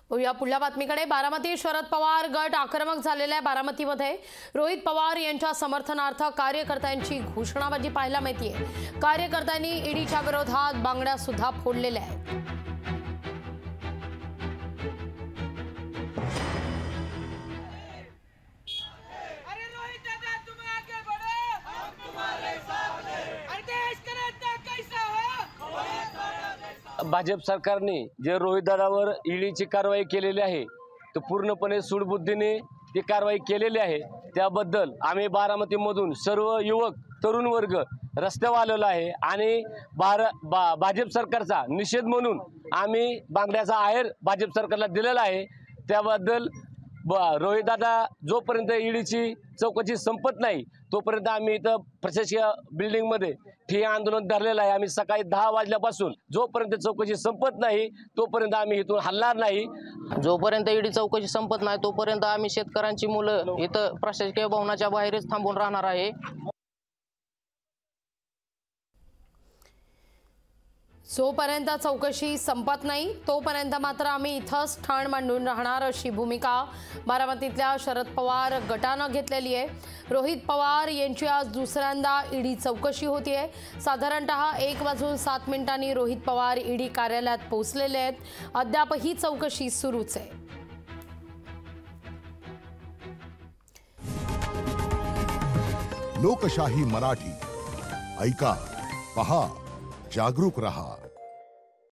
या पुढल्या बातमीकडे बारामती शरद पवार गट आक्रमक झालेल्या बारामतीमध्ये रोहित पवार यांच्या समर्थनार्थ कार्यकर्त्यांची घोषणाबाजी पाहायला मिळते। कार्यकर्त्यांनी ईडीच्या विरोधात बांगड्या सुद्धा फोडलेल्या आहेत। भाजप सरकारने जे रोहित दादावर ईडीची कारवाई केलेली आहे तो पूर्णपणे सूडबुद्धीने ती कारवाई केलेली आहे। त्याबद्दल आम्ही बारामतीमधून सर्व युवक तरुण वर्ग रस्त्यावर आलेला आहे आणि भाजप सरकारचा निषेध म्हणून आम्ही बांगड्याचा आहेर भाजप सरकारला दिलेला आहे। त्याबद्दल रोहित दादा जोपर्यंत ईडीची चौकशी संपत नाही तोपर्यंत आम्ही इथं प्रशासकीय बिल्डिंगमध्ये ठिय्या आंदोलन धरलेलं आहे। आम्ही सकाळी 10 वाजल्यापासून जोपर्यंत चौकशी संपत नाही तोपर्यंत आम्ही इथून हलणार नाही। जोपर्यंत ईडी चौकशी संपत नाही तोपर्यंत आम्ही शेतकऱ्यांची मुलं इथं प्रशासकीय भवनाच्या बाहेरच थांबून राहणार आहे। जोपर्यंत चौकशी संपत नाही तोपर्यंत मात्र आम्ही इथंच ठाण मांडून राहणार अशी भूमिका बारामतीतल्या शरद पवार गटानं घेतलेली आहे। रोहित पवार यांची आज दुसऱ्यांदा ईडी चौकशी होतीये। साधारणतः 1:07 रोहित पवार ईडी कार्यालयात पोहोचलेले आहेत। अद्याप ही चौकशी सुरूच आहे। लोकशाही मराठी ऐका, पहा, जागरूक रहा।